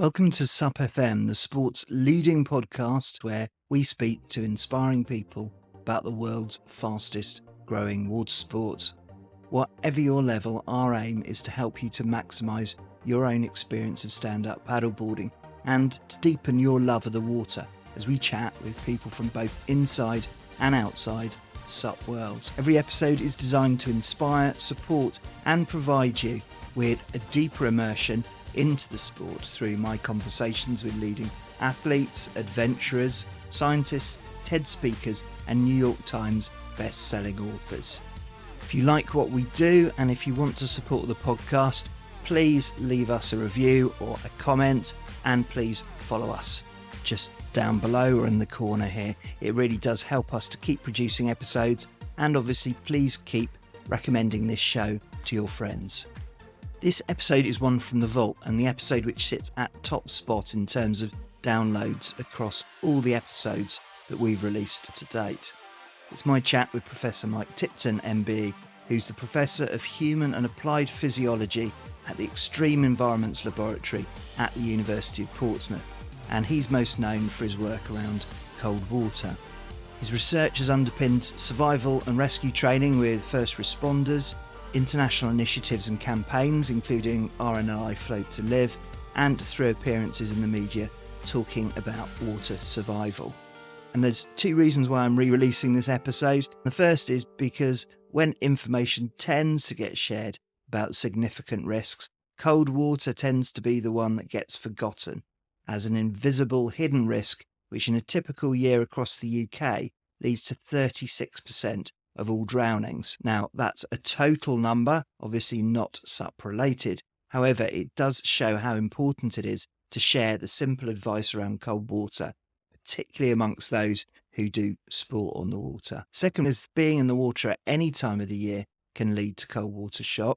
Welcome to SUP FM, the sport's leading podcast where we speak to inspiring people about the world's fastest growing water sports. Whatever your level, our aim is to help you to maximise your own experience of stand-up paddleboarding and to deepen your love of the water as we chat with people from both inside and outside SUP worlds. Every episode is designed to inspire, support and provide you with a deeper immersion into the sport through my conversations with leading athletes, adventurers, scientists, TED speakers and New York Times best-selling authors. If you like what we do and if you want to support the podcast, please leave us a review or a comment and please follow us just down below or in the corner here. It really does help us to keep producing episodes, and obviously please keep recommending this show to your friends. This episode is one from the vault, and the episode which sits at top spot in terms of downloads across all the episodes that we've released to date. It's my chat with Professor Mike Tipton, MBE, who's the Professor of Human and Applied Physiology at the Extreme Environments Laboratory at the University of Portsmouth, and he's most known for his work around cold water. His research has underpinned survival and rescue training with first responders, international initiatives and campaigns including RNLI Float to Live, and through appearances in the media talking about water survival. And there's two reasons why I'm re-releasing this episode. The first is because when information tends to get shared about significant risks, cold water tends to be the one that gets forgotten as an invisible hidden risk which in a typical year across the UK leads to 36% of all drownings. Now, that's a total number, obviously not SUP related. However, it does show how important it is to share the simple advice around cold water, particularly amongst those who do sport on the water. Second is being in the water at any time of the year can lead to cold water shock.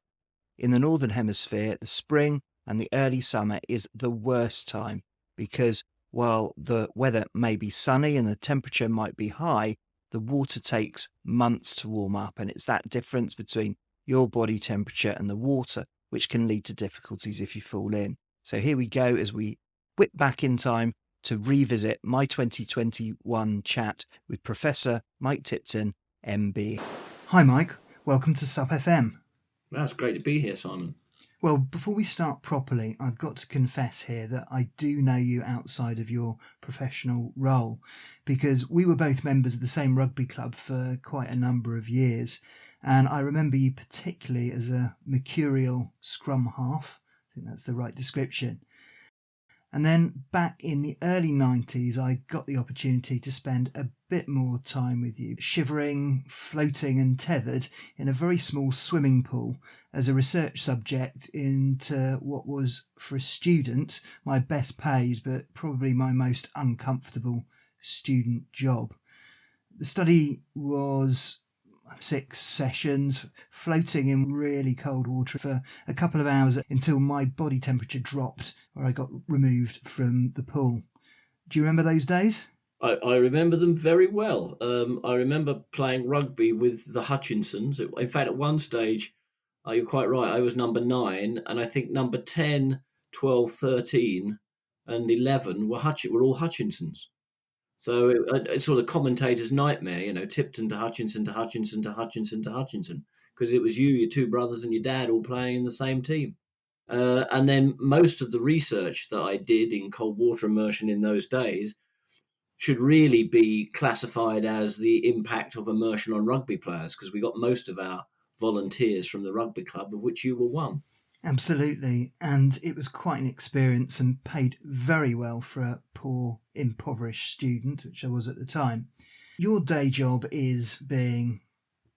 In the Northern Hemisphere, the spring and the early summer is the worst time because while the weather may be sunny and the temperature might be high, the water takes months to warm up, and it's that difference between your body temperature and the water which can lead to difficulties if you fall in. So here we go as we whip back in time to revisit my 2021 chat with Professor Mike Tipton, MB. Hi Mike, welcome to SUP FM. That's great to be here, Simon. Well, before we start properly, I've got to confess here that I do know you outside of your professional role, because we were both members of the same rugby club for quite a number of years, and I remember you particularly as a mercurial scrum half. I think that's the right description. And then back in the early 90s, I got the opportunity to spend a bit more time with you, shivering, floating and tethered in a very small swimming pool as a research subject into what was, for a student, my best paid but probably my most uncomfortable student job. The study was 6 sessions, floating in really cold water for a couple of hours until my body temperature dropped or I got removed from the pool. Do you remember those days? I remember them very well. I remember playing rugby with the Hutchinsons. In fact, at one stage, you're quite right, I was number 9, and I think number 10, 12, 13 and 11 were all Hutchinsons. So it's sort of commentator's nightmare, Tipton to Hutchinson to Hutchinson to Hutchinson to Hutchinson, because it was you, your 2 brothers and your dad all playing in the same team. And then most of the research that I did in cold water immersion in those days should really be classified as the impact of immersion on rugby players, because we got most of our volunteers from the rugby club, of which you were one. Absolutely, and it was quite an experience and paid very well for a poor, impoverished student, which I was at the time. Your day job is being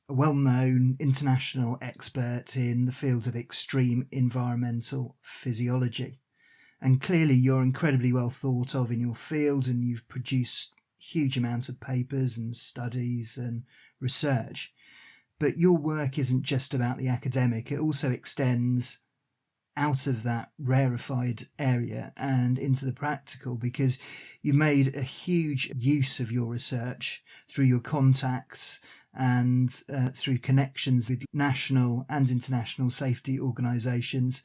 a well-known international expert in the field of extreme environmental physiology. And clearly you're incredibly well thought of in your field, and you've produced huge amounts of papers and studies and research. But your work isn't just about the academic, it also extends out of that rarefied area and into the practical, because you made a huge use of your research through your contacts and through connections with national and international safety organisations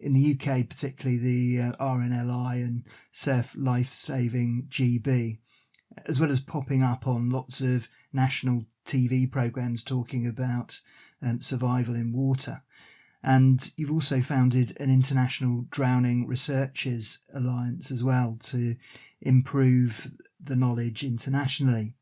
in the UK, particularly the RNLI and Surf Life Saving GB, as well as popping up on lots of national TV programmes talking about survival in water. And you've also founded an International Drowning Researchers Alliance as well to improve the knowledge internationally.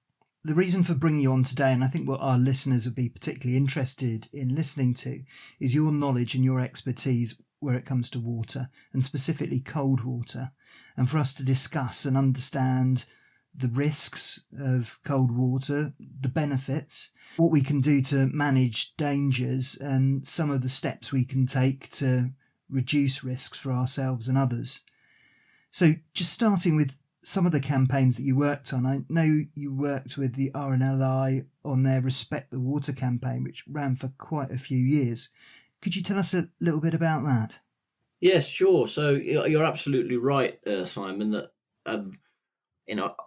The reason for bringing you on today, and I think what our listeners would be particularly interested in listening to, is your knowledge and your expertise where it comes to water, and specifically cold water, and for us to discuss and understand the risks of cold water, the benefits, what we can do to manage dangers, and some of the steps we can take to reduce risks for ourselves and others. So just starting with some of the campaigns that you worked on, I know you worked with the RNLI on their Respect the Water campaign, which ran for quite a few years. Could you tell us a little bit about that? Yes, sure. So you're absolutely right, Simon, that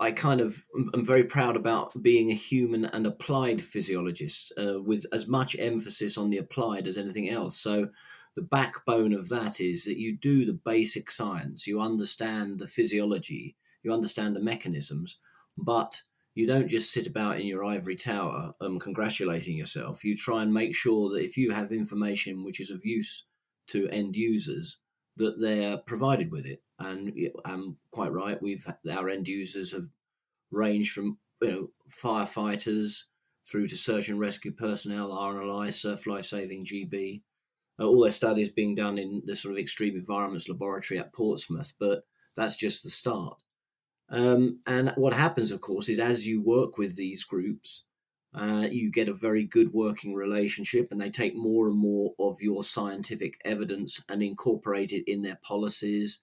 I kind of am very proud about being a human and applied physiologist, with as much emphasis on the applied as anything else. So the backbone of that is that you do the basic science, you understand the physiology, you understand the mechanisms, but you don't just sit about in your ivory tower congratulating yourself. You try and make sure that if you have information which is of use to end users, that they're provided with it. And I'm quite right. Our end users have ranged from firefighters through to search and rescue personnel, RNLI, Surf Life Saving GB. All their studies being done in the sort of extreme environments laboratory at Portsmouth, but that's just the start. And what happens, of course, is as you work with these groups, you get a very good working relationship, and they take more and more of your scientific evidence and incorporate it in their policies,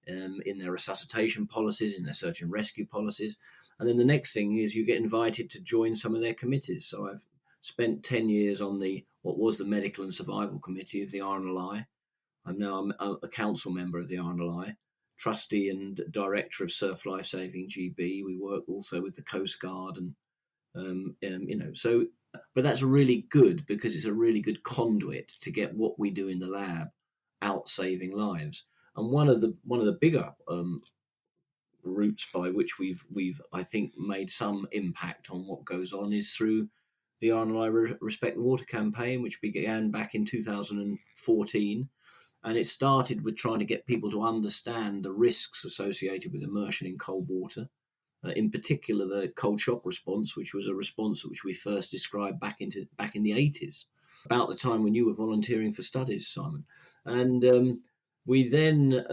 in their resuscitation policies, in their search and rescue policies. And then the next thing is you get invited to join some of their committees. So I've spent 10 years on what was the Medical and Survival Committee of the RNLI. I'm now a council member of the RNLI, trustee and director of Surf Life Saving GB. We work also with the Coast Guard and so, but that's really good because it's a really good conduit to get what we do in the lab out saving lives. And one of the bigger routes by which we've I think made some impact on what goes on is through the RNLI Respect the Water campaign, which began back in 2014. And it started with trying to get people to understand the risks associated with immersion in cold water. In particular, the cold shock response, which was a response which we first described back in the 80s, about the time when you were volunteering for studies, Simon. And we then,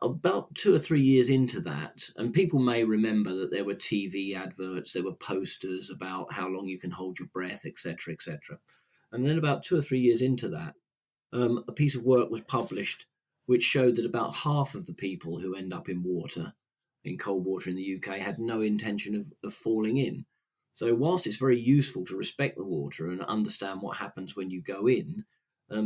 about 2 or 3 years into that, and people may remember that there were TV adverts, there were posters about how long you can hold your breath, etc., etc. And then about 2 or 3 years into that, a piece of work was published which showed that about half of the people who end up in cold water in the UK had no intention of falling in. So whilst it's very useful to respect the water and understand what happens when you go in,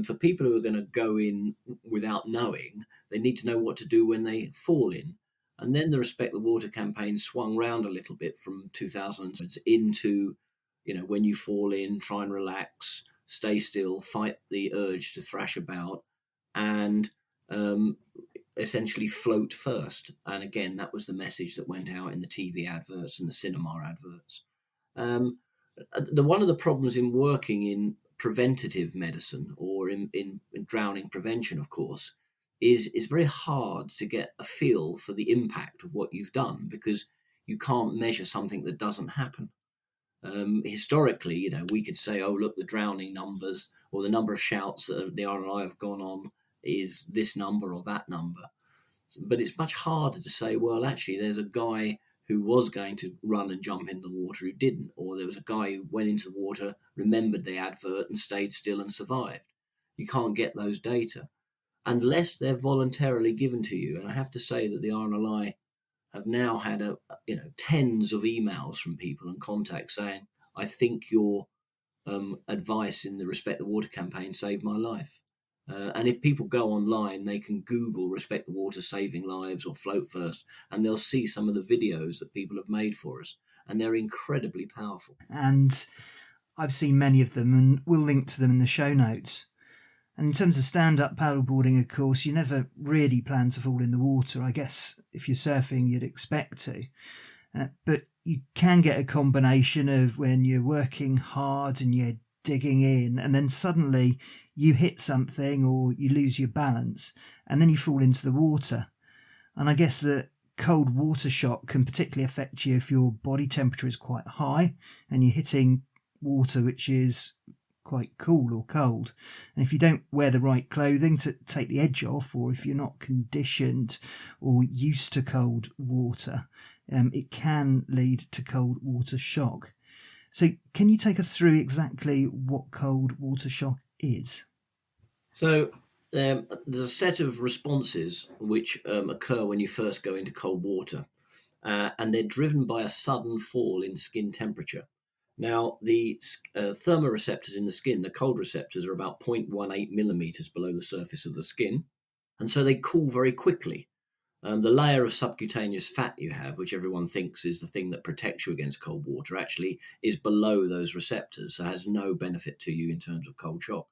for people who are going to go in without knowing, they need to know what to do when they fall in. And then the Respect the Water campaign swung round a little bit from 2000 into, when you fall in, try and relax, stay still, fight the urge to thrash about, and essentially float first. And again, that was the message that went out in the TV adverts and the cinema adverts. One of the problems in working in preventative medicine or in drowning prevention, of course, is very hard to get a feel for the impact of what you've done because you can't measure something that doesn't happen. Historically, we could say, oh, look, the drowning numbers or the number of shouts that the RNI have gone on is this number or that number. But it's much harder to say, well, actually, there's a guy who was going to run and jump into the water who didn't, or there was a guy who went into the water, remembered the advert and stayed still and survived. You can't get those data unless they're voluntarily given to you. And I have to say that the RNLI have now had tens of emails from people and contacts saying, I think your advice in the Respect the Water campaign saved my life. And if people go online, they can Google Respect the Water saving lives or float first, and they'll see some of the videos that people have made for us. And they're incredibly powerful. And I've seen many of them, and we'll link to them in the show notes. And in terms of stand-up paddleboarding, of course, you never really plan to fall in the water. I guess if you're surfing, you'd expect to. But you can get a combination of when you're working hard and you're digging in, and then suddenly you hit something or you lose your balance, and then you fall into the water. And I guess that cold water shock can particularly affect you if your body temperature is quite high and you're hitting water which is quite cool or cold. And if you don't wear the right clothing to take the edge off, or if you're not conditioned or used to cold water, it can lead to cold water shock. So can you take us through exactly what cold water shock is? So there's a set of responses which occur when you first go into cold water, and they're driven by a sudden fall in skin temperature. Now, the thermoreceptors in the skin, the cold receptors, are about 0.18 millimeters below the surface of the skin, and so they cool very quickly. The layer of subcutaneous fat you have, which everyone thinks is the thing that protects you against cold water, actually is below those receptors, so has no benefit to you in terms of cold shock.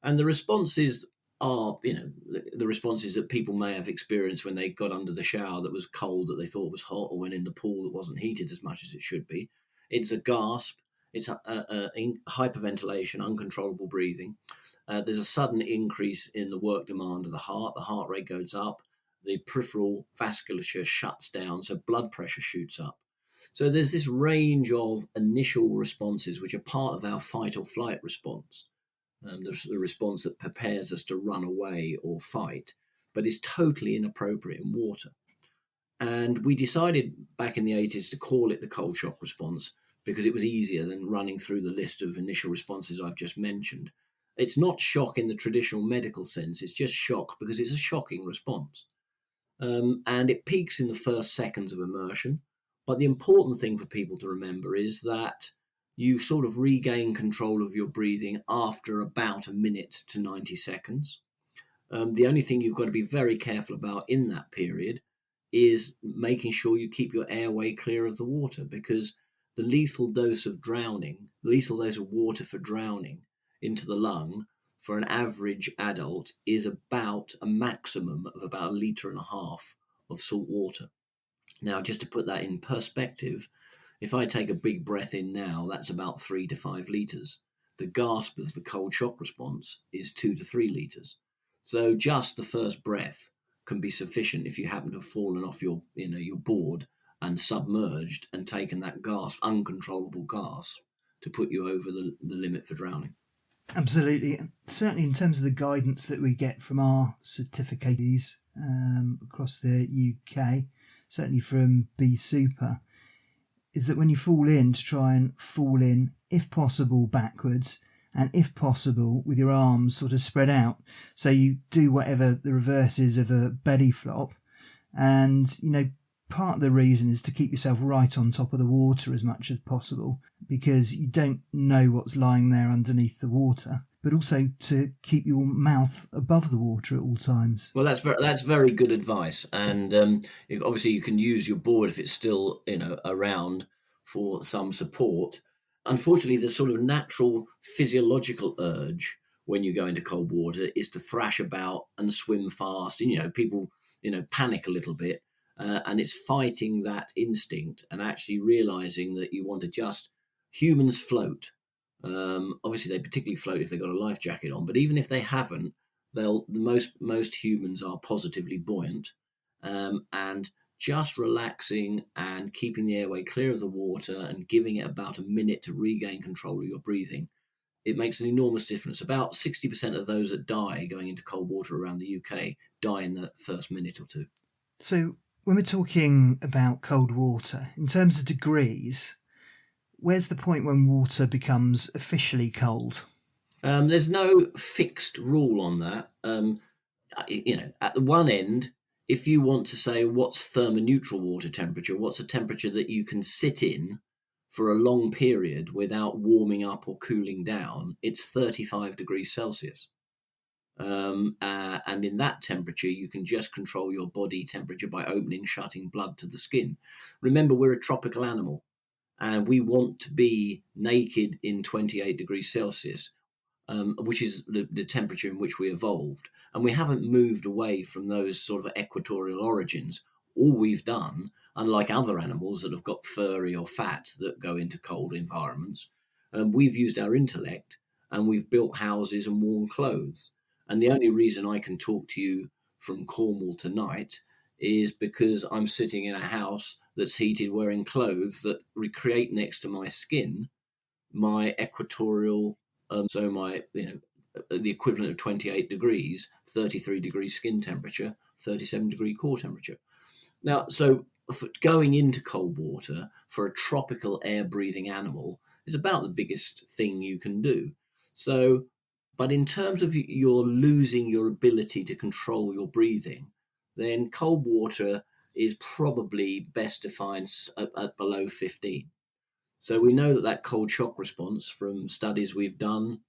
And the responses are, the responses that people may have experienced when they got under the shower that was cold that they thought was hot, or when in the pool that wasn't heated as much as it should be. It's a gasp, it's a hyperventilation, uncontrollable breathing. There's a sudden increase in the work demand of the heart rate goes up, the peripheral vasculature shuts down, so blood pressure shoots up. So there's this range of initial responses which are part of our fight or flight response. The response that prepares us to run away or fight, but is totally inappropriate in water. And we decided back in the 80s to call it the cold shock response because it was easier than running through the list of initial responses I've just mentioned. It's not shock in the traditional medical sense, it's just shock because it's a shocking response. And it peaks in the first seconds of immersion. But the important thing for people to remember is that you sort of regain control of your breathing after about a minute to 90 seconds. The only thing you've got to be very careful about in that period is making sure you keep your airway clear of the water, because the lethal dose of water for drowning into the lung for an average adult is about a maximum of about 1.5 liters of salt water. Now, just to put that in perspective, if I take a big breath in now, that's about 3 to 5 litres. The gasp of the cold shock response is 2 to 3 litres. So just the first breath can be sufficient if you happen to have fallen off your board and submerged and taken that gasp, uncontrollable gasp, to put you over the limit for drowning. Absolutely. Certainly in terms of the guidance that we get from our certificates across the UK, certainly from BSuper, is that when you fall in, to try and fall in, if possible, backwards, and if possible, with your arms sort of spread out. So you do whatever the reverse is of a belly flop. And, part of the reason is to keep yourself right on top of the water as much as possible, because you don't know what's lying there underneath the water, but also to keep your mouth above the water at all times. Well, that's very good advice, and obviously you can use your board if it's still around for some support. Unfortunately, the sort of natural physiological urge when you go into cold water is to thrash about and swim fast. And people panic a little bit, and it's fighting that instinct and actually realizing that you want to just humans float. Obviously, they particularly float if they've got a life jacket on, but even if they haven't, most humans are positively buoyant, and just relaxing and keeping the airway clear of the water and giving it about a minute to regain control of your breathing, it makes an enormous difference. About 60% of those that die going into cold water around the UK die in the first minute or two. So when we're talking about cold water, in terms of degrees, where's the point when water becomes officially cold? There's no fixed rule on that. At the one end, if you want to say what's thermoneutral water temperature, what's a temperature that you can sit in for a long period without warming up or cooling down, it's 35 degrees Celsius. And in that temperature, you can just control your body temperature by opening, shutting blood to the skin. Remember, we're a tropical animal, and we want to be naked in 28 degrees Celsius. which is the temperature in which we evolved. And we haven't moved away from those sort of equatorial origins. All we've done, unlike other animals that have got furry or fat that go into cold environments, we've used our intellect and we've built houses and worn clothes. And the only reason I can talk to you from Cornwall tonight is because I'm sitting in a house that's heated wearing clothes that recreate next to my skin my equatorial, so my, the equivalent of 28 degrees, 33 degrees skin temperature, 37-degree core temperature. Now, so going into cold water for a tropical air breathing animal is about the biggest thing you can do. So, but in terms of you're losing your ability to control your breathing, then cold water is probably best defined at below 15. So we know that that cold shock response from studies we've done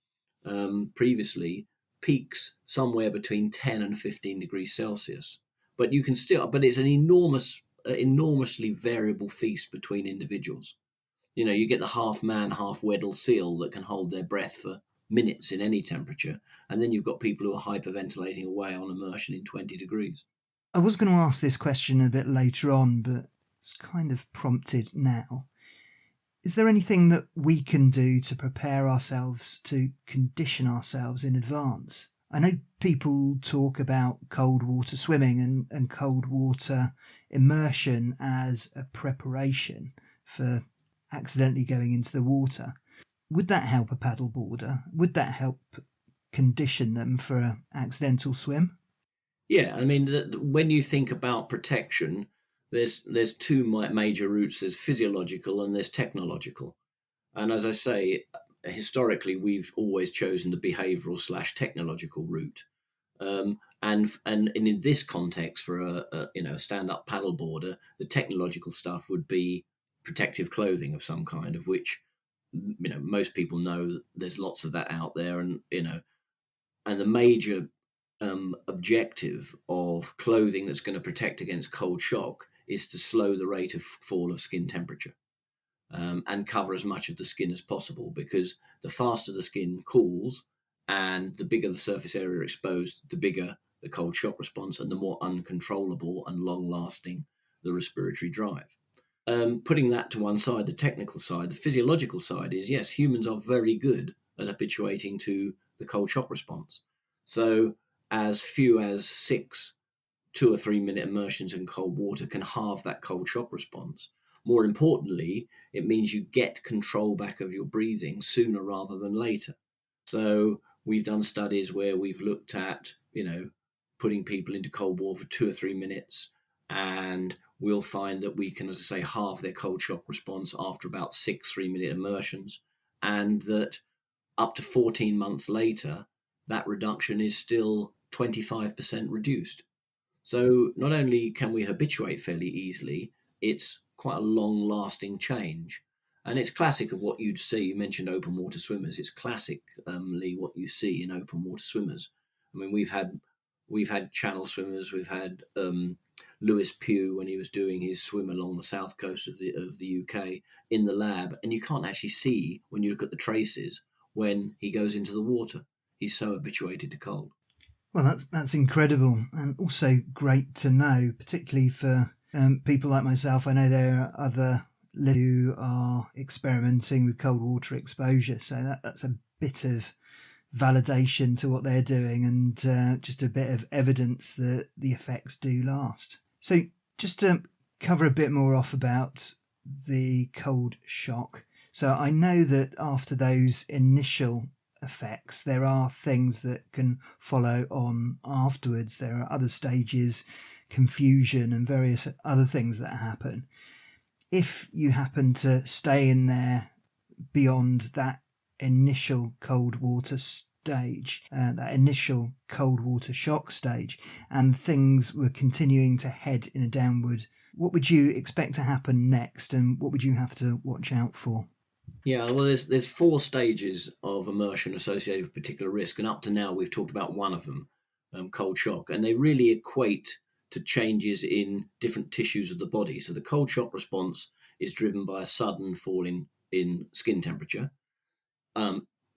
previously peaks somewhere between 10 and 15 degrees Celsius. But you can still, but it's an enormously variable feast between individuals. You get the half man, half Weddell seal that can hold their breath for minutes in any temperature. And then you've got people who are hyperventilating away on immersion in 20 degrees. I was going to ask this question a bit later on, but it's kind of prompted now. Is there anything that we can do to prepare ourselves, to condition ourselves in advance? I know people talk about cold water swimming and cold water immersion as a preparation for accidentally going into the water. Would that help a paddleboarder? Would that help condition them for an accidental swim? Yeah, I mean, when you think about protection, there's two major routes. There's physiological and there's technological. And as I say, historically, we've always chosen the behavioural / technological route. And in this context, for a stand-up paddleboarder, the technological stuff would be protective clothing of some kind, of which most people know there's lots of that out there, and the major objective of clothing that's going to protect against cold shock is to slow the rate of fall of skin temperature and cover as much of the skin as possible, because the faster the skin cools and the bigger the surface area exposed, the bigger the cold shock response and the more uncontrollable and long-lasting the respiratory drive. Putting that to one side, the technical side, the physiological side is, yes, humans are very good at habituating to the cold shock response. So as few as 6 2 or 3 minute immersions in cold water can halve that cold shock response. More importantly, it means you get control back of your breathing sooner rather than later. So we've done studies where we've looked at, putting people into cold water for 2 or 3 minutes, and we'll find that we can, as I say, halve their cold shock response after about 6 3-minute immersions, and that up to 14 months later, that reduction is still 25% reduced. So not only can we habituate fairly easily, it's quite a long-lasting change. And it's classic of what you'd see. You mentioned open water swimmers. It's classically what you see in open water swimmers. I mean, we've had channel swimmers. We've had Lewis Pugh when he was doing his swim along the south coast of the UK in the lab, and you can't actually see when you look at the traces when he goes into the water. He's so habituated to cold. Well, that's incredible, and also great to know, particularly for people like myself. I know there are other who are experimenting with cold water exposure, so that's a bit of validation to what they're doing, and just a bit of evidence that the effects do last. So just to cover a bit more off about the cold shock. So I know that after those initial effects, there are things that can follow on afterwards. There are other stages, confusion and various other things that happen. If you happen to stay in there beyond that initial cold water stage, that initial cold water shock stage, and things were continuing to head in a downward, what would you expect to happen next, and what would you have to watch out for? Yeah, well, there's 4 stages of immersion associated with particular risk, and up to now we've talked about one of them, cold shock, and they really equate to changes in different tissues of the body. So the cold shock response is driven by a sudden fall in skin temperature.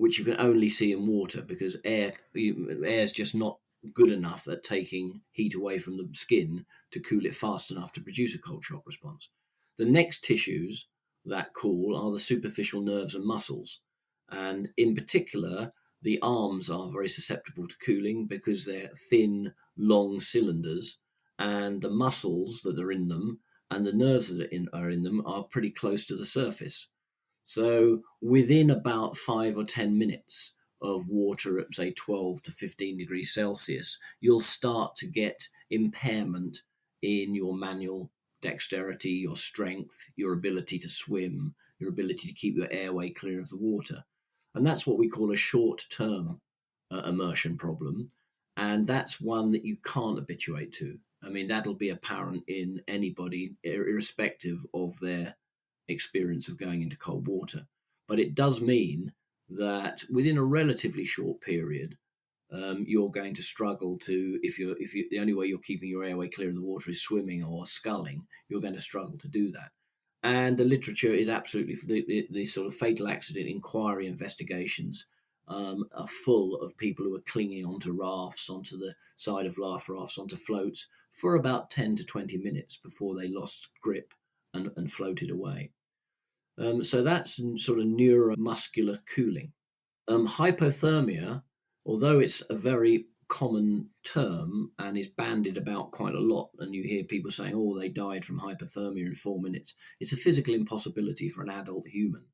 which you can only see in water because air's just not good enough at taking heat away from the skin to cool it fast enough to produce a cold shock response. The next tissues that cool are the superficial nerves and muscles. And in particular, the arms are very susceptible to cooling because they're thin, long cylinders, and the muscles that are in them and the nerves that are in them are pretty close to the surface. So within about 5 or 10 minutes of water at, say, 12 to 15 degrees Celsius, you'll start to get impairment in your manual dexterity, your strength, your ability to swim, your ability to keep your airway clear of the water. And that's what we call a short-term immersion problem. And that's one that you can't habituate to. I mean, that'll be apparent in anybody, irrespective of their experience of going into cold water. But it does mean that within a relatively short period, you're going to struggle to, if you the only way you're keeping your airway clear of the water is swimming or sculling, you're going to struggle to do that. And the literature is absolutely, the sort of fatal accident inquiry investigations are full of people who are clinging onto rafts, onto the side of life rafts, onto floats for about 10 to 20 minutes before they lost grip and floated away. So that's sort of neuromuscular cooling. Hypothermia, although it's a very common term and is bandied about quite a lot, and you hear people saying, oh, they died from hypothermia in 4 minutes. It's a physical impossibility for an adult human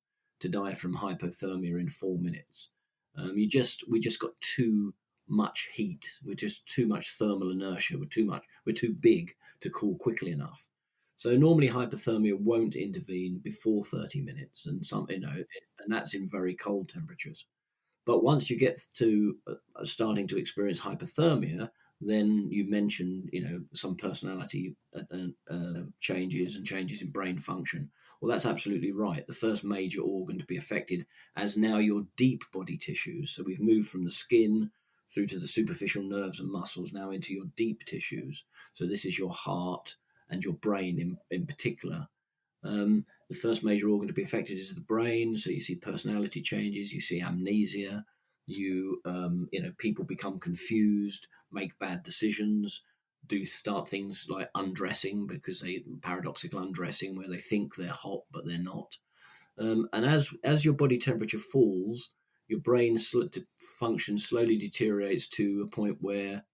to die from hypothermia in 4 minutes. We just got too much heat. We're just too much thermal inertia. We're too big to cool quickly enough. So normally hypothermia won't intervene before 30 minutes, and that's in very cold temperatures. But once you get to starting to experience hypothermia, then you mentioned, some personality changes and changes in brain function. Well, that's absolutely right. The first major organ to be affected as now your deep body tissues. So we've moved from the skin through to the superficial nerves and muscles, now into your deep tissues. So this is your heart and your brain in particular. The first major organ to be affected is the brain. So you see personality changes, you see amnesia, people become confused, make bad decisions, start things like undressing because paradoxical undressing where they think they're hot but they're not. And as your body temperature falls, your brain function slowly deteriorates to a point where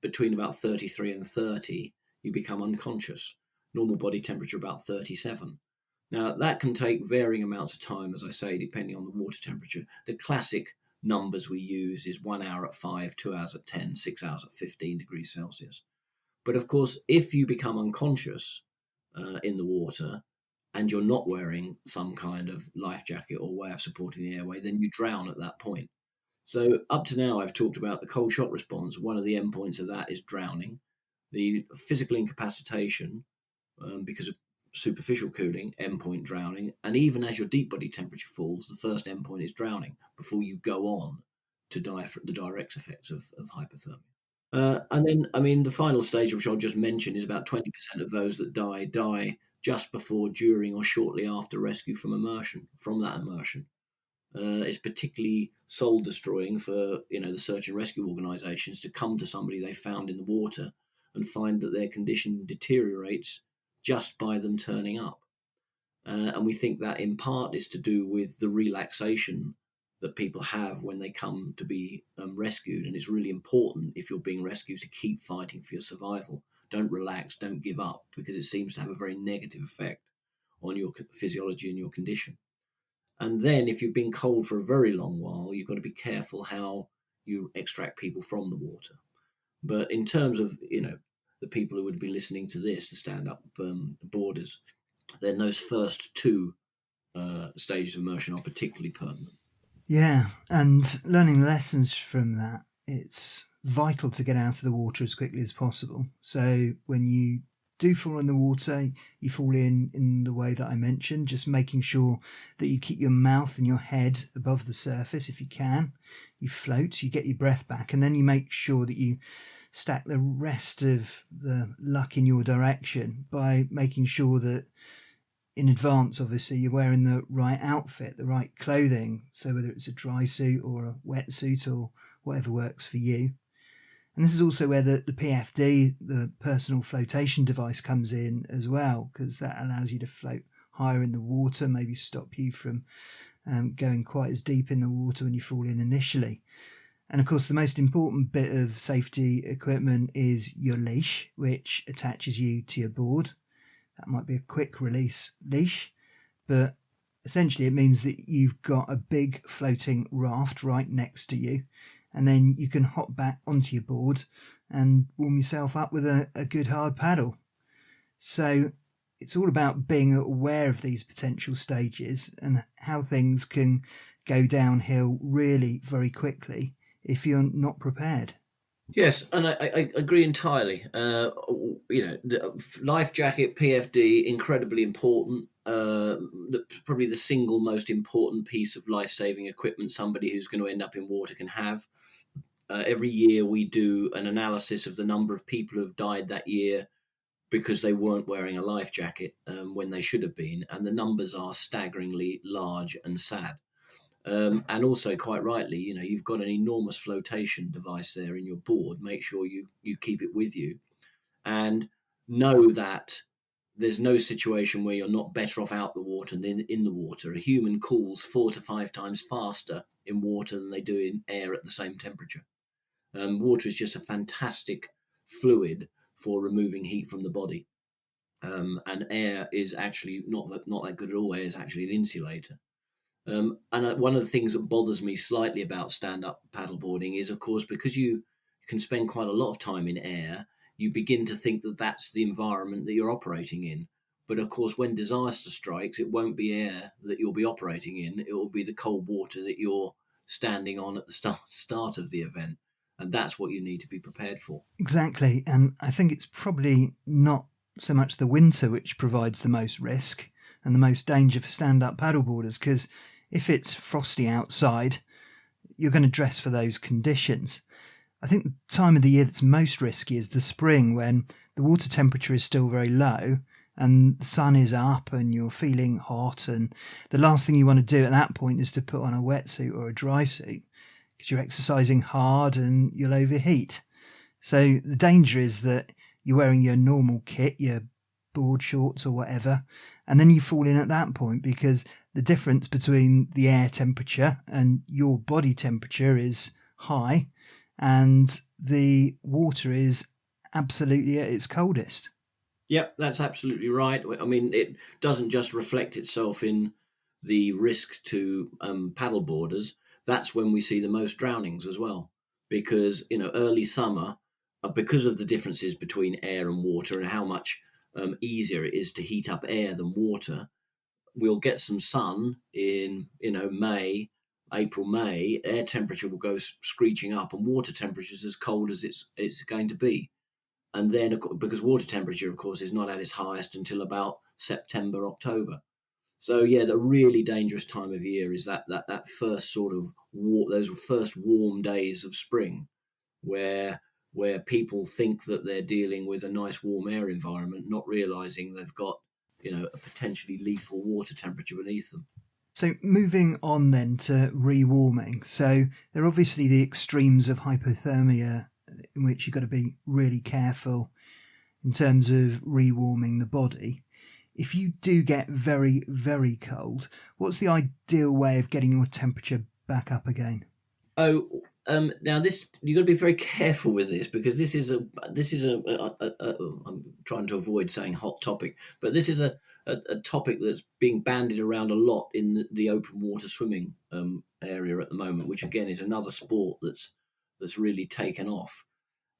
between about 33 and 30, you become unconscious. Normal body temperature about 37. Now, that can take varying amounts of time, as I say, depending on the water temperature. The classic numbers we use is 1 hour at 5, 2 hours at 10, 6 hours at 15 degrees Celsius. But of course, if you become unconscious in the water and you're not wearing some kind of life jacket or way of supporting the airway, then you drown at that point. So up to now, I've talked about the cold shock response. One of the endpoints of that is drowning. The physical incapacitation, because of superficial cooling, endpoint drowning. And even as your deep body temperature falls, the first endpoint is drowning before you go on to die from the direct effects of hypothermia. And then, the final stage, which I'll just mention, is about 20% of those that die just before, during, or shortly after rescue from that immersion. It's particularly soul destroying for the search and rescue organisations to come to somebody they found in the water and find that their condition deteriorates just by them turning up. And we think that in part is to do with the relaxation that people have when they come to be rescued. And it's really important, if you're being rescued, to keep fighting for your survival. Don't relax, don't give up, because it seems to have a very negative effect on your physiology and your condition. And then if you've been cold for a very long while, you've got to be careful how you extract people from the water. But in terms of, the people who would be listening to this, the stand-up boarders, then those first two stages of immersion are particularly pertinent. Yeah, and learning the lessons from that, it's vital to get out of the water as quickly as possible. So when you do fall in the water, you fall in the way that I mentioned, just making sure that you keep your mouth and your head above the surface if you can. You float, you get your breath back, and then you make sure that you stack the rest of the luck in your direction by making sure that in advance, obviously, you're wearing the right outfit, the right clothing. So whether it's a dry suit or a wetsuit or whatever works for you. And this is also where the PFD, the personal flotation device, comes in as well, because that allows you to float higher in the water, maybe stop you from going quite as deep in the water when you fall in initially. And of course, the most important bit of safety equipment is your leash, which attaches you to your board. That might be a quick release leash, but essentially it means that you've got a big floating raft right next to you, and then you can hop back onto your board and warm yourself up with a good hard paddle. So it's all about being aware of these potential stages and how things can go downhill really very quickly if you're not prepared. Yes, and I agree entirely. The life jacket, PFD, incredibly important. Probably the single most important piece of life-saving equipment somebody who's going to end up in water can have. Every year we do an analysis of the number of people who've died that year because they weren't wearing a life jacket when they should have been, and the numbers are staggeringly large and sad. And also, quite rightly, you've got an enormous flotation device there in your board. Make sure you keep it with you, and know that there's no situation where you're not better off out the water than in the water. A human cools 4 to 5 times faster in water than they do in air at the same temperature. Water is just a fantastic fluid for removing heat from the body, and air is actually not that good at all. Air is actually an insulator. And one of the things that bothers me slightly about stand-up paddleboarding is, of course, because you can spend quite a lot of time in air, you begin to think that that's the environment that you're operating in. But of course, when disaster strikes, it won't be air that you'll be operating in. It will be the cold water that you're standing on at the start of the event. And that's what you need to be prepared for. Exactly. And I think it's probably not so much the winter which provides the most risk and the most danger for stand-up paddleboarders, because if it's frosty outside, you're going to dress for those conditions. I think the time of the year that's most risky is the spring, when the water temperature is still very low and the sun is up and you're feeling hot, and the last thing you want to do at that point is to put on a wetsuit or a dry suit, because you're exercising hard and you'll overheat. So the danger is that you're wearing your normal kit, your board shorts or whatever, and then you fall in at that point, because the difference between the air temperature and your body temperature is high, and the water is absolutely at its coldest. Yep, that's absolutely right. I mean, it doesn't just reflect itself in the risk to paddleboarders. That's when we see the most drownings as well, because early summer, because of the differences between air and water and how much easier it is to heat up air than water, we'll get some sun in May, April, May. Air temperature will go screeching up, and water temperature is as cold as it's going to be. And then, because water temperature, of course, is not at its highest until about September, October. So yeah, the really dangerous time of year is that first sort of those first warm days of spring, where people think that they're dealing with a nice warm air environment, not realizing they've got a potentially lethal water temperature beneath them. So moving on then to rewarming. So there are obviously the extremes of hypothermia, in which you've got to be really careful in terms of rewarming the body. If you do get very, very cold, what's the ideal way of getting your temperature back up again? Oh, now this you've got to be very careful with this, because this is I'm trying to avoid saying hot topic, but this is a topic that's being bandied around a lot in the open water swimming area at the moment, which again is another sport that's really taken off.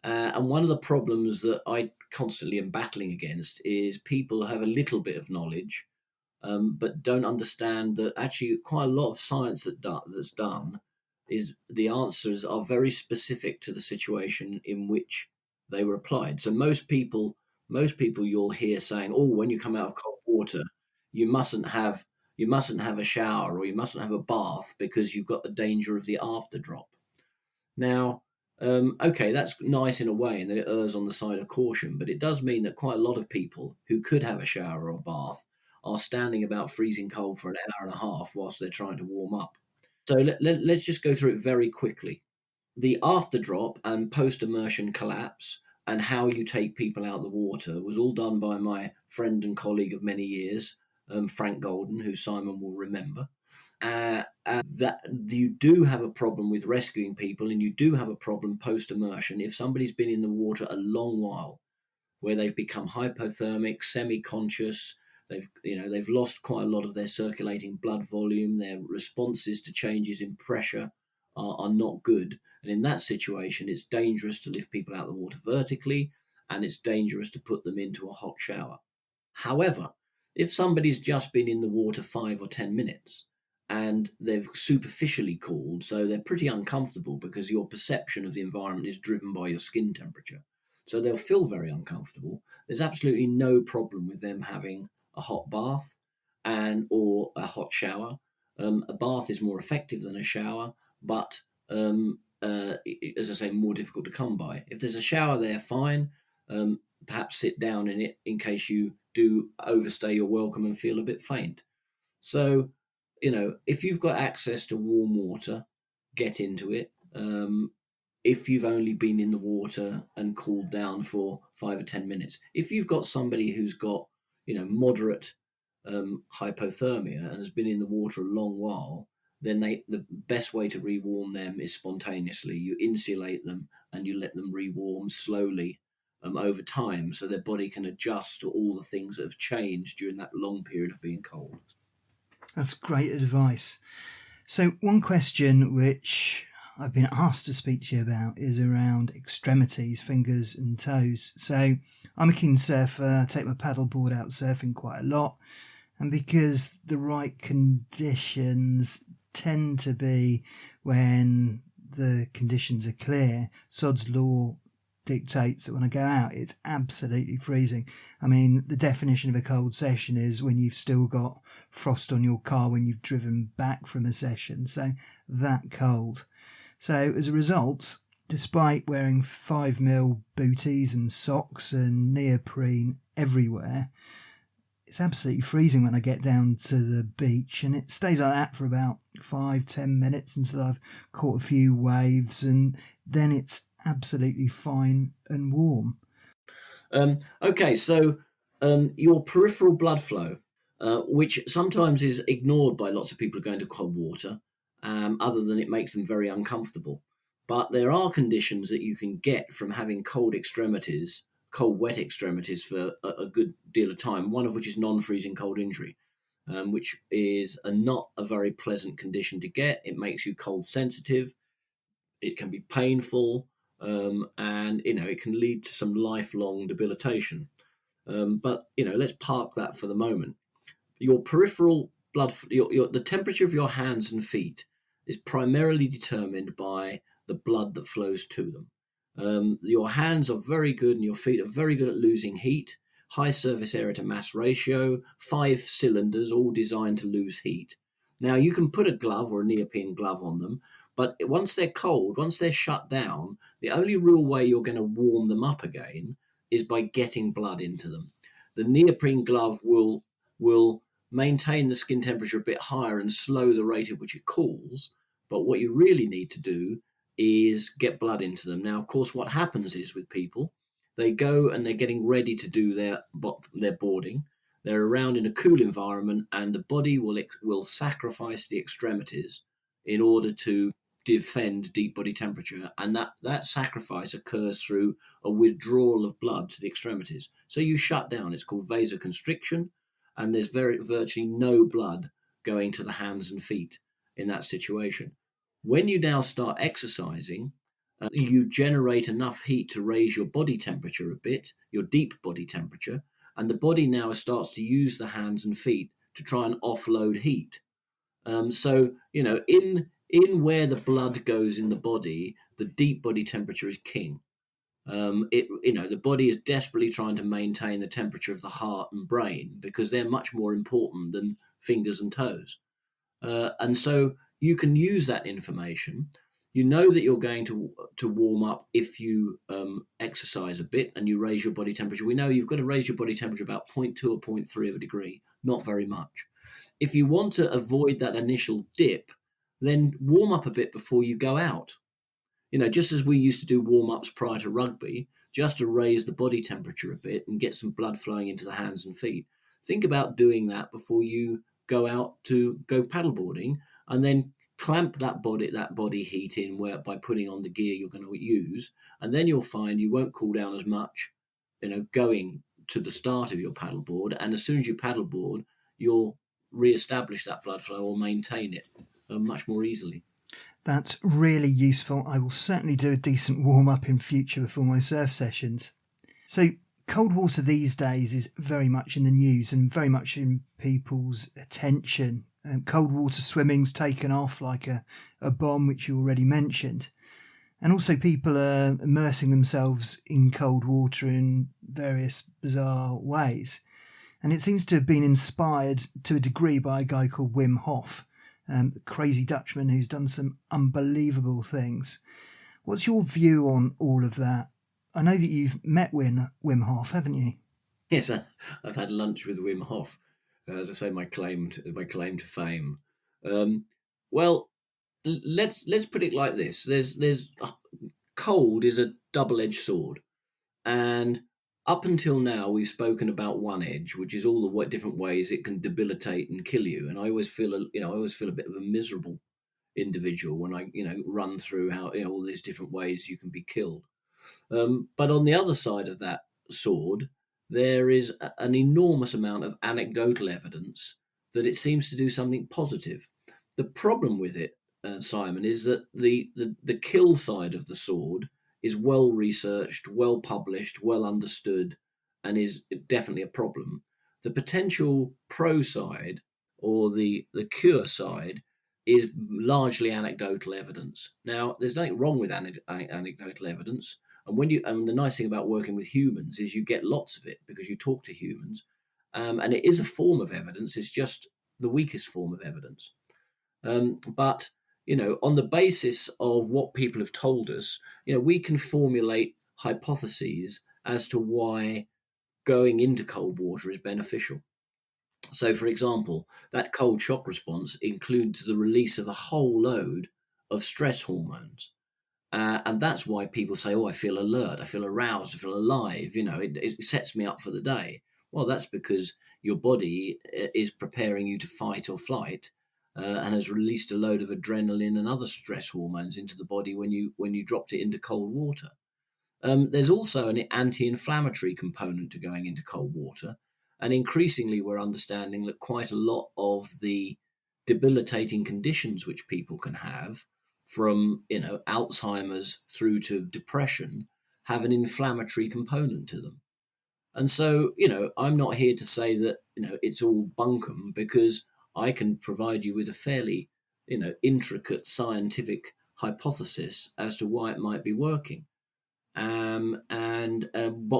And one of the problems that I constantly am battling against is people have a little bit of knowledge, but don't understand that actually quite a lot of science that's done is the answers are very specific to the situation in which they were applied. So most people you'll hear saying, "Oh, when you come out of cold water, you mustn't have a shower or you mustn't have a bath because you've got the danger of the after drop." Now, okay, that's nice in a way, and that it errs on the side of caution, but it does mean that quite a lot of people who could have a shower or bath are standing about freezing cold for an hour and a half whilst they're trying to warm up. So let's just go through it very quickly. The after drop and post immersion collapse and how you take people out of the water was all done by my friend and colleague of many years, Frank Golden, who Simon will remember. That you do have a problem with rescuing people, and you do have a problem post immersion if somebody's been in the water a long while, where they've become hypothermic, semi-conscious. They've lost quite a lot of their circulating blood volume. Their responses to changes in pressure are not good. And in that situation, it's dangerous to lift people out of the water vertically, and it's dangerous to put them into a hot shower. However, if somebody's just been in the water 5 or 10 minutes and they've superficially cooled, so they're pretty uncomfortable because your perception of the environment is driven by your skin temperature. So they'll feel very uncomfortable. There's absolutely no problem with them having a hot bath or a hot shower. A bath is more effective than a shower, but as I say, more difficult to come by. If there's a shower there, fine. Perhaps sit down in it in case you do overstay your welcome and feel a bit faint. So, if you've got access to warm water, get into it. If you've only been in the water and cooled down for 5 or 10 minutes. If you've got somebody who's got, moderate hypothermia and has been in the water a long while, then the best way to rewarm them is spontaneously. You insulate them and you let them rewarm slowly over time, so their body can adjust to all the things that have changed during that long period of being cold. That's great advice. So one question which I've been asked to speak to you about is around extremities, fingers and toes. So I'm a keen surfer, I take my paddleboard out surfing quite a lot, and because the right conditions tend to be when the conditions are clear, Sod's Law dictates that when I go out, it's absolutely freezing. I mean, the definition of a cold session is when you've still got frost on your car when you've driven back from a session. So that cold. So as a result, despite wearing 5mm booties and socks and neoprene everywhere, it's absolutely freezing when I get down to the beach, and it stays like that for about 5-10 minutes until I've caught a few waves, and then it's absolutely fine and warm. Okay, so your peripheral blood flow, which sometimes is ignored by lots of people going to cold water, other than it makes them very uncomfortable. But there are conditions that you can get from having cold, wet extremities for a good deal of time, one of which is non-freezing cold injury, which is not a very pleasant condition to get. It makes you cold sensitive. It can be painful. And it can lead to some lifelong debilitation. But let's park that for the moment. Your peripheral blood, the temperature of your hands and feet is primarily determined by the blood that flows to them. Your hands are very good and your feet are very good at losing heat. High surface area to mass ratio, 5 cylinders, all designed to lose heat. Now you can put a glove or a neoprene glove on them, but once they're cold, once they're shut down, the only real way you're going to warm them up again is by getting blood into them. The neoprene glove will maintain the skin temperature a bit higher and slow the rate at which it cools. But what you really need to do is get blood into them. Now, of course, what happens is with people, they go and they're getting ready to do their boarding. They're around in a cool environment, and the body will sacrifice the extremities in order to defend deep body temperature, and that sacrifice occurs through a withdrawal of blood to the extremities. So you shut down. It's called vasoconstriction, and there's virtually no blood going to the hands and feet in that situation. When you now start exercising, you generate enough heat to raise your body temperature a bit, your deep body temperature, and the body now starts to use the hands and feet to try and offload heat. In where the blood goes in the body, the deep body temperature is king. The body is desperately trying to maintain the temperature of the heart and brain because they're much more important than fingers and toes. And so you can use that information. You know that you're going to warm up if you exercise a bit and you raise your body temperature. We know you've got to raise your body temperature about 0.2 or 0.3 of a degree, not very much. If you want to avoid that initial dip, then warm up a bit before you go out. Just as we used to do warm-ups prior to rugby, just to raise the body temperature a bit and get some blood flowing into the hands and feet. Think about doing that before you go out to go paddleboarding, and then clamp that body heat in by putting on the gear you're going to use, and then you'll find you won't cool down as much, going to the start of your paddleboard, and as soon as you paddleboard, you'll re-establish that blood flow or maintain it much more easily. That's really useful. I will certainly do a decent warm-up in future before my surf sessions. So cold water these days is very much in the news and very much in people's attention. Cold water swimming's taken off like a bomb, which you already mentioned. And also people are immersing themselves in cold water in various bizarre ways. And it seems to have been inspired to a degree by a guy called Wim Hof, a crazy Dutchman who's done some unbelievable things. What's your view on all of that? I know that you've met Wim Hof, haven't you? Yes, I've had lunch with Wim Hof. As I say, my claim to fame. Well, let's put it like this: there's cold is a double-edged sword, and up until now we've spoken about one edge, which is all the different ways it can debilitate and kill you. And I always feel a bit of a miserable individual when I run through how all these different ways you can be killed. But on the other side of that sword, there is an enormous amount of anecdotal evidence that it seems to do something positive. The problem with it, Simon, is that the kill side of the sword is well researched, well published, well understood, and is definitely a problem. The potential pro side, or the cure side, is largely anecdotal evidence. Now, there's nothing wrong with anecdotal evidence. And the nice thing about working with humans is you get lots of it because you talk to humans, and it is a form of evidence. It's just the weakest form of evidence. But on the basis of what people have told us, we can formulate hypotheses as to why going into cold water is beneficial. So, for example, that cold shock response includes the release of a whole load of stress hormones. And that's why people say, oh, I feel alert, I feel aroused, I feel alive, it sets me up for the day. Well, that's because your body is preparing you to fight or flight, and has released a load of adrenaline and other stress hormones into the body when you dropped it into cold water. There's also an anti-inflammatory component to going into cold water. And increasingly, we're understanding that quite a lot of the debilitating conditions which people can have, from Alzheimer's through to depression, have an inflammatory component to them. And so, I'm not here to say that it's all bunkum, because I can provide you with a fairly intricate scientific hypothesis as to why it might be working. But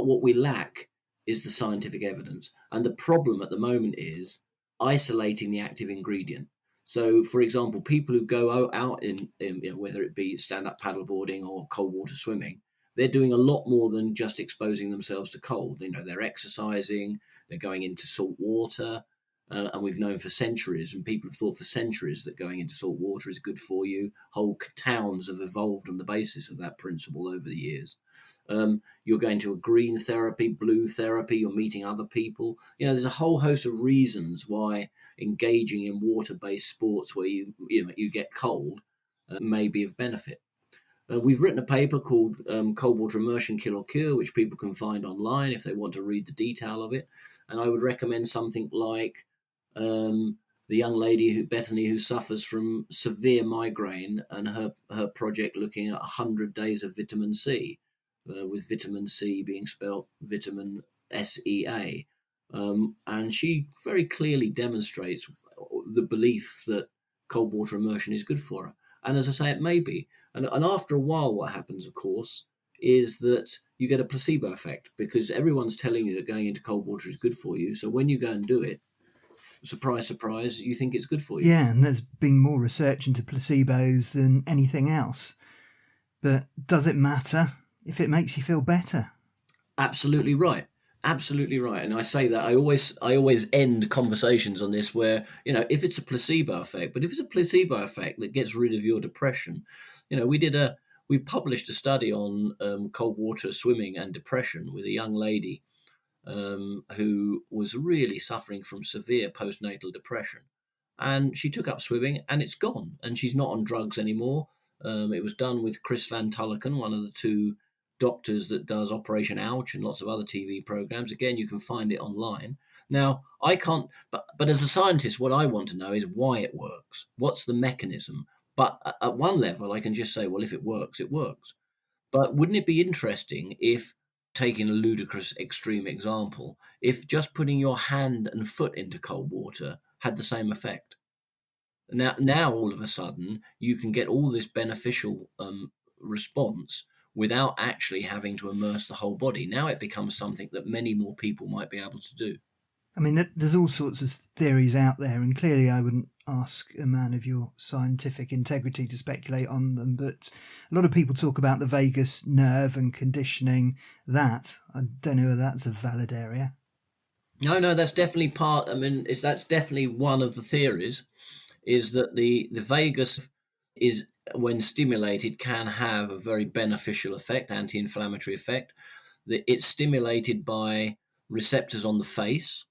what we lack is the scientific evidence. And the problem at the moment is isolating the active ingredient. So, for example, people who go out in whether it be stand-up paddleboarding or cold water swimming, they're doing a lot more than just exposing themselves to cold. They're exercising, they're going into salt water, and we've known for centuries, and people have thought for centuries, that going into salt water is good for you. Whole towns have evolved on the basis of that principle over the years. You're going to a green therapy, blue therapy, you're meeting other people. There's a whole host of reasons why engaging in water-based sports where you get cold may be of benefit. We've written a paper called Cold Water Immersion Kill or Cure, which people can find online if they want to read the detail of it. And I would recommend something like the young lady, Bethany, who suffers from severe migraine, and her project looking at 100 days of vitamin C, with vitamin C being spelled vitamin SEA. And she very clearly demonstrates the belief that cold water immersion is good for her. And as I say, it may be. And after a while, what happens, of course, is that you get a placebo effect, because everyone's telling you that going into cold water is good for you. So when you go and do it, surprise, surprise, you think it's good for you. Yeah, and there's been more research into placebos than anything else. But does it matter if it makes you feel better? Absolutely right. Absolutely right. And I say that I always end conversations on this where, if it's a placebo effect, but if it's a placebo effect that gets rid of your depression, we published a study on cold water swimming and depression with a young lady who was really suffering from severe postnatal depression. And she took up swimming and it's gone. And she's not on drugs anymore. It was done with Chris Van Tullochen, one of the two doctors that does Operation Ouch and lots of other TV programs. Again, you can find it online. Now, I can't, but as a scientist, what I want to know is why it works. What's the mechanism? But at one level, I can just say, well, if it works, it works. But wouldn't it be interesting if, taking a ludicrous extreme example, if just putting your hand and foot into cold water had the same effect? Now all of a sudden, you can get all this beneficial response without actually having to immerse the whole body. Now it becomes something that many more people might be able to do. I mean, there's all sorts of theories out there, and clearly I wouldn't ask a man of your scientific integrity to speculate on them, but a lot of people talk about the vagus nerve and conditioning that. I don't know whether that's a valid area. No, that's definitely part. I mean, that's definitely one of the theories. Is that the vagus is, when stimulated, can have a very beneficial effect, anti-inflammatory effect. It's stimulated by receptors on the face.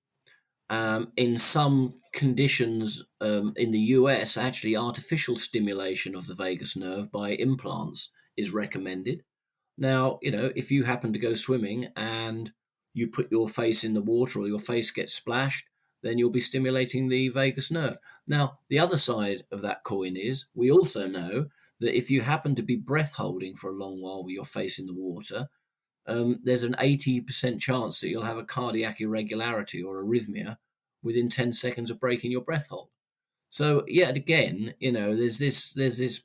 In some conditions in the US, actually artificial stimulation of the vagus nerve by implants is recommended. Now, if you happen to go swimming and you put your face in the water or your face gets splashed, then you'll be stimulating the vagus nerve. Now, the other side of that coin is we also know that if you happen to be breath holding for a long while with your face in the water, there's an 80% chance that you'll have a cardiac irregularity or arrhythmia within 10 seconds of breaking your breath hold. So, yet again, there's this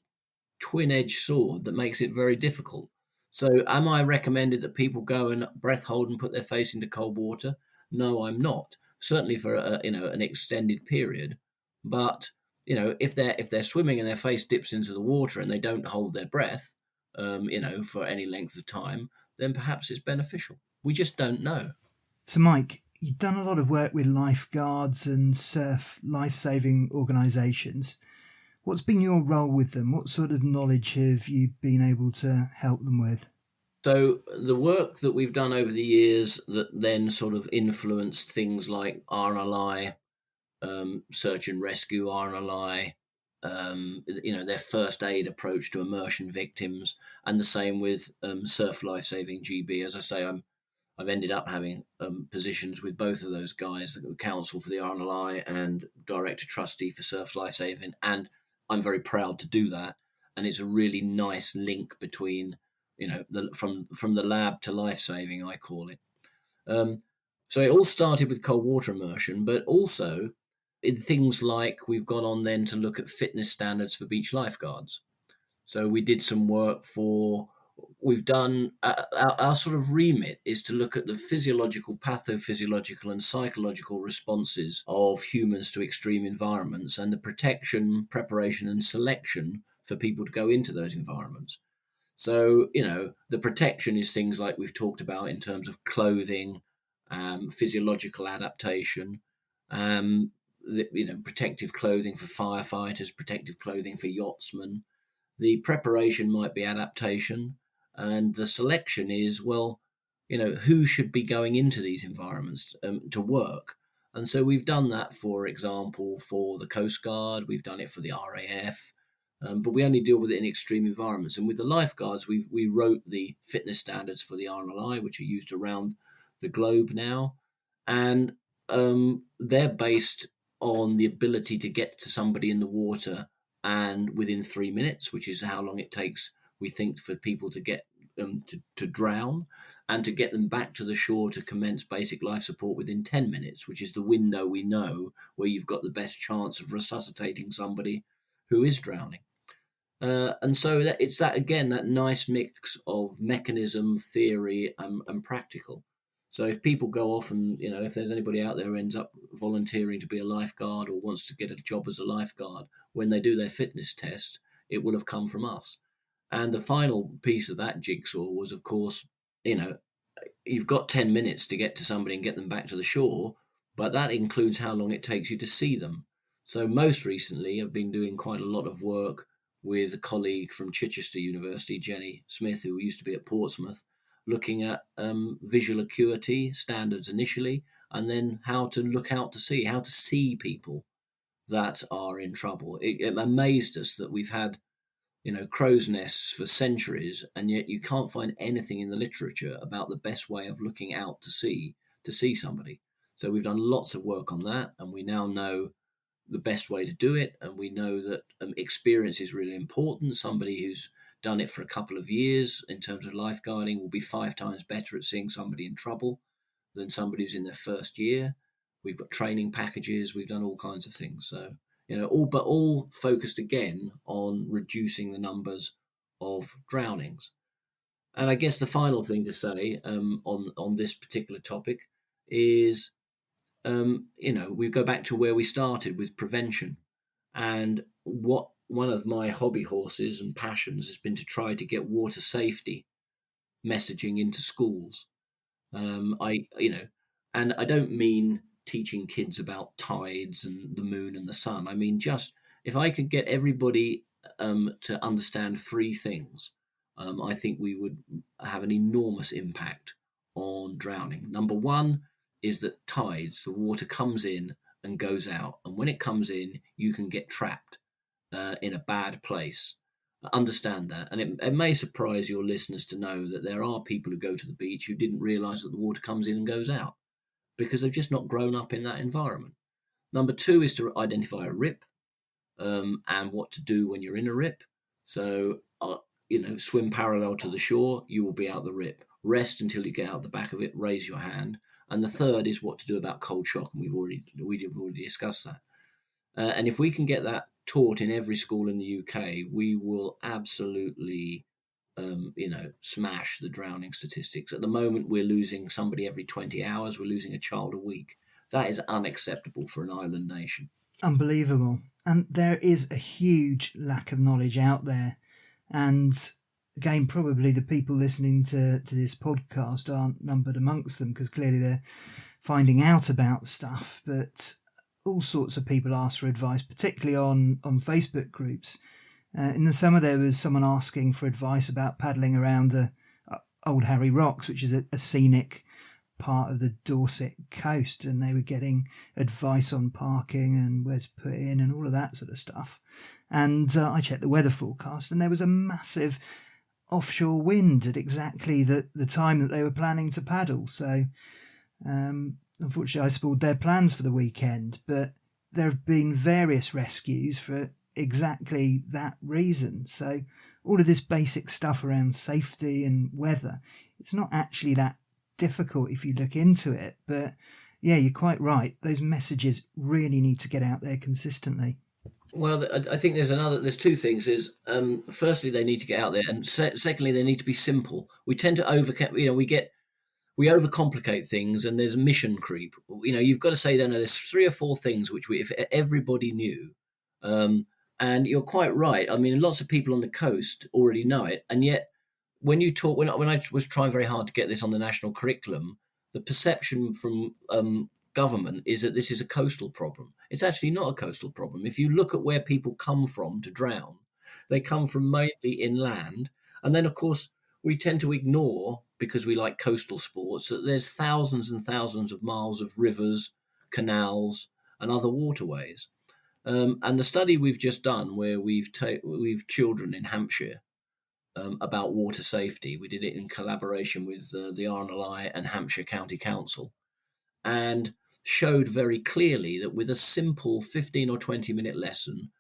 twin-edged sword that makes it very difficult. So am I recommended that people go and breath hold and put their face into cold water? No, I'm not. Certainly for an extended period. But if they're swimming and their face dips into the water and they don't hold their breath, for any length of time, then perhaps it's beneficial. We just don't know. So, Mike, you've done a lot of work with lifeguards and surf life-saving organisations. What's been your role with them? What sort of knowledge have you been able to help them with? So the work that we've done over the years that then sort of influenced things like RNLI, search and rescue RNLI, their first aid approach to immersion victims, and the same with surf life-saving GB. As I say, I've ended up having positions with both of those guys, the counsel for the RNLI and director trustee for surf lifesaving, and I'm very proud to do that. And it's a really nice link between, from the lab to lifesaving, I call it. So it all started with cold water immersion, but also in things like we've gone on then to look at fitness standards for beach lifeguards. So we did some work we've done, our sort of remit is to look at the physiological, pathophysiological and psychological responses of humans to extreme environments and the protection, preparation and selection for people to go into those environments. So, the protection is things like we've talked about in terms of clothing, physiological adaptation, protective clothing for firefighters, protective clothing for yachtsmen. The preparation might be adaptation, and the selection is, well, who should be going into these environments to work. And so we've done that, for example, for the Coast Guard, we've done it for the RAF, but we only deal with it in extreme environments. And with the lifeguards, we wrote the fitness standards for the RNLI, which are used around the globe now. And they're based on the ability to get to somebody in the water and within 3 minutes, which is how long it takes, we think, for people to get to drown, and to get them back to the shore to commence basic life support within 10 minutes, which is the window we know where you've got the best chance of resuscitating somebody who is drowning. And so it's that, again, that nice mix of mechanism, theory, and practical. So if people go off and, if there's anybody out there who ends up volunteering to be a lifeguard or wants to get a job as a lifeguard, when they do their fitness test, it will have come from us. And the final piece of that jigsaw was, of course, you've got 10 minutes to get to somebody and get them back to the shore, but that includes how long it takes you to see them. So most recently, I've been doing quite a lot of work with a colleague from Chichester University, Jenny Smith, who used to be at Portsmouth, looking at visual acuity standards initially, and then how to see people that are in trouble. It amazed us that we've had crow's nests for centuries, and yet you can't find anything in the literature about the best way of looking out to see somebody. So we've done lots of work on that, and we now know the best way to do it, and we know that experience is really important. Somebody who's done it for a couple of years in terms of lifeguarding will be 5 times better at seeing somebody in trouble than somebody who's in their first year. We've got training packages, we've done all kinds of things. So all focused again on reducing the numbers of drownings. And I guess the final thing to say on this particular topic is, we go back to where we started with prevention. And one of my hobby horses and passions has been to try to get water safety messaging into schools. And I don't mean teaching kids about tides and the moon and the sun. I mean, just if I could get everybody to understand 3 things, I think we would have an enormous impact on drowning. Number 1 is that tides, the water comes in and goes out. And when it comes in, you can get trapped in a bad place. Understand that. And it may surprise your listeners to know that there are people who go to the beach who didn't realise that the water comes in and goes out, because they've just not grown up in that environment. Number 2 is to identify a rip and what to do when you're in a rip. So, swim parallel to the shore, you will be out the rip. Rest until you get out the back of it, raise your hand. And the third is what to do about cold shock, and we've already discussed that. And if we can get that taught in every school in the UK, we will absolutely smash the drowning statistics. At the moment, we're losing somebody every 20 hours. We're losing a child a week. That is unacceptable for an island nation. Unbelievable. And there is a huge lack of knowledge out there. And again, probably the people listening to this podcast aren't numbered amongst them, because clearly they're finding out about stuff. But all sorts of people ask for advice, particularly on Facebook groups. In the summer, there was someone asking for advice about paddling around Old Harry Rocks, which is a scenic part of the Dorset coast, and they were getting advice on parking and where to put in and all of that sort of stuff. And I checked the weather forecast, and there was a massive offshore wind at exactly the time that they were planning to paddle. So unfortunately, I spoiled their plans for the weekend, but there have been various rescues for exactly that reason. So all of this basic stuff around safety and weather, it's not actually that difficult if you look into it. But yeah, you're quite right. Those messages really need to get out there consistently. Well, I think there's 2 things. Is firstly, they need to get out there, and secondly, they need to be simple. We tend to we overcomplicate things, and there's mission creep. You've got to say, there's 3 or 4 things which if everybody knew, and you're quite right. I mean, lots of people on the coast already know it, and yet when you talk, when I was trying very hard to get this on the national curriculum, the perception from government is that this is a coastal problem. It's actually not a coastal problem. If you look at where people come from to drown, they come from mainly inland, and then of course we tend to ignore, because we like coastal sports, that there's thousands and thousands of miles of rivers, canals, and other waterways. And the study we've just done, where we've children in Hampshire about water safety, we did it in collaboration with the RNLI and Hampshire County Council, and showed very clearly that with a simple 15 or 20-minute lesson,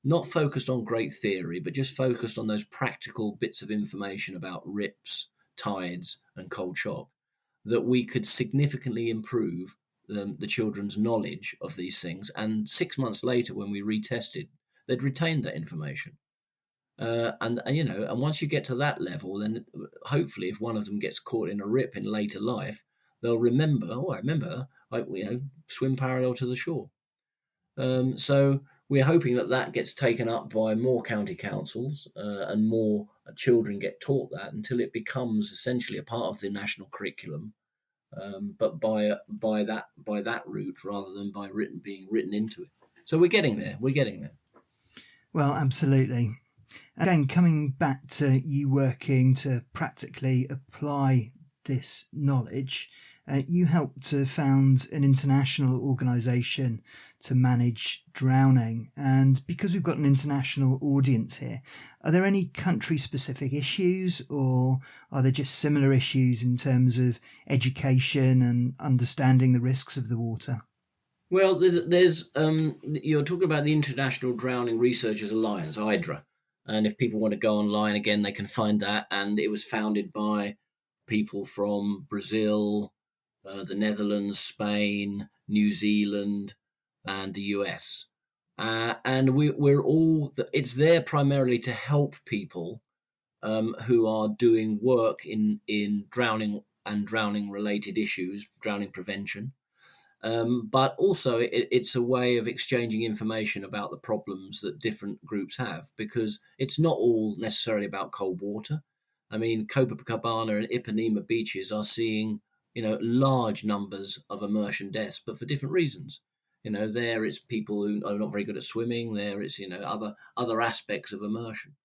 not focused on great theory, but just focused on those practical bits of information about rips, tides, and cold shock, that we could significantly improve the children's knowledge of these things. And 6 months later, when we retested, they'd retained that information. And once you get to that level, then hopefully if one of them gets caught in a rip in later life, they'll remember, I remember swim parallel to the shore. So we're hoping that gets taken up by more county councils and more children get taught that until it becomes essentially a part of the national curriculum, but by that route rather than by being written into it. So we're getting there. Well, absolutely. Again, coming back to you working to practically apply this knowledge, you helped to found an international organisation to manage drowning. And because we've got an international audience here, are there any country-specific issues, or are there just similar issues in terms of education and understanding the risks of the water? Well, there's you're talking about the International Drowning Researchers Alliance, IDRA. And if people want to go online again, they can find that. And it was founded by people from Brazil, the Netherlands, Spain, New Zealand, and the US. And it's there primarily to help people who are doing work in drowning and drowning-related issues, drowning prevention. But also it's a way of exchanging information about the problems that different groups have, because it's not all necessarily about cold water. I mean, Copacabana and Ipanema beaches are seeing, large numbers of immersion deaths, but for different reasons. There it's people who are not very good at swimming. There it's, other aspects of immersion.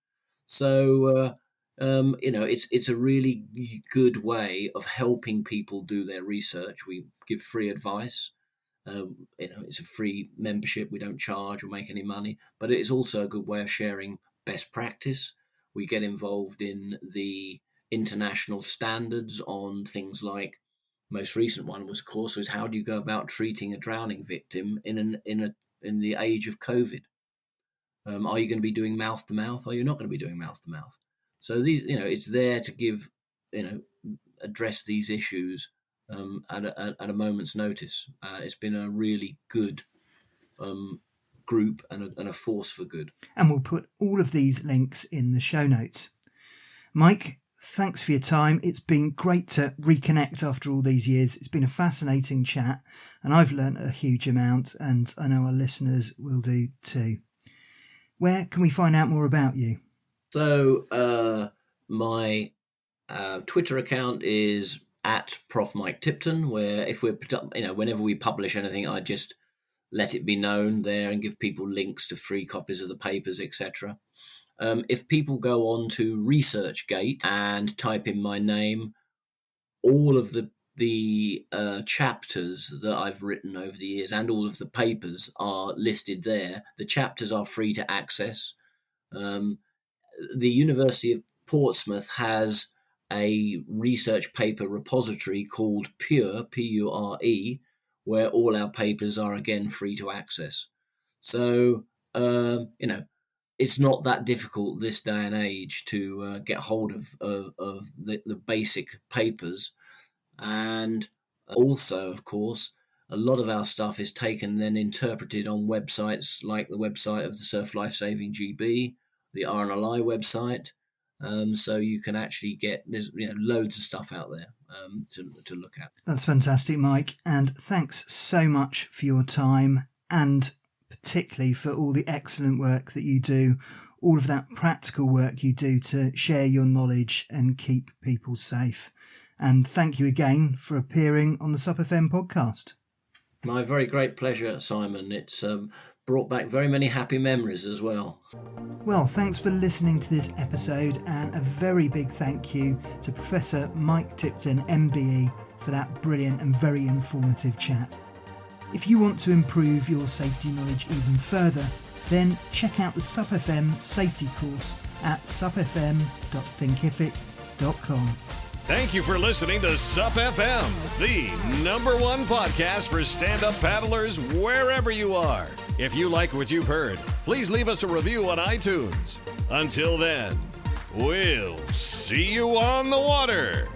So, it's a really good way of helping people do their research. We give free advice. It's a free membership. We don't charge or make any money, but it is also a good way of sharing best practice. We get involved in the international standards on things like, most recent one was how do you go about treating a drowning victim in the age of COVID? Are you going to be doing mouth to mouth? Or are you not going to be doing mouth to mouth? So these, it's there to give, address these issues at a moment's notice. It's been a really good group and a force for good. And we'll put all of these links in the show notes. Mike, thanks for your time. It's been great to reconnect after all these years. It's been a fascinating chat, and I've learnt a huge amount, and I know our listeners will do too. Where can we find out more about you? So my Twitter account is at Prof Mike Tipton, where if we're, whenever we publish anything, I just let it be known there and give people links to free copies of the papers, etc. If people go on to ResearchGate and type in my name, all of the chapters that I've written over the years and all of the papers are listed there. The chapters are free to access. The University of Portsmouth has a research paper repository called Pure, P-U-R-E, where all our papers are again free to access. So, it's not that difficult this day and age to get hold of the basic papers. And also, of course, a lot of our stuff is taken and then interpreted on websites like the website of the Surf Life Saving GB, the RNLI website. So you can actually there's loads of stuff out there to look at. That's fantastic, Mike. And thanks so much for your time, and particularly for all the excellent work that you do, all of that practical work you do to share your knowledge and keep people safe. And thank you again for appearing on the SUP FM podcast. My very great pleasure, Simon. It's brought back very many happy memories as well. Well, thanks for listening to this episode, and a very big thank you to Professor Mike Tipton, MBE, for that brilliant and very informative chat. If you want to improve your safety knowledge even further, then check out the SUP FM safety course at supfm.thinkific.com. Thank you for listening to SUP FM, the #1 podcast for stand-up paddlers wherever you are. If you like what you've heard, please leave us a review on iTunes. Until then, we'll see you on the water.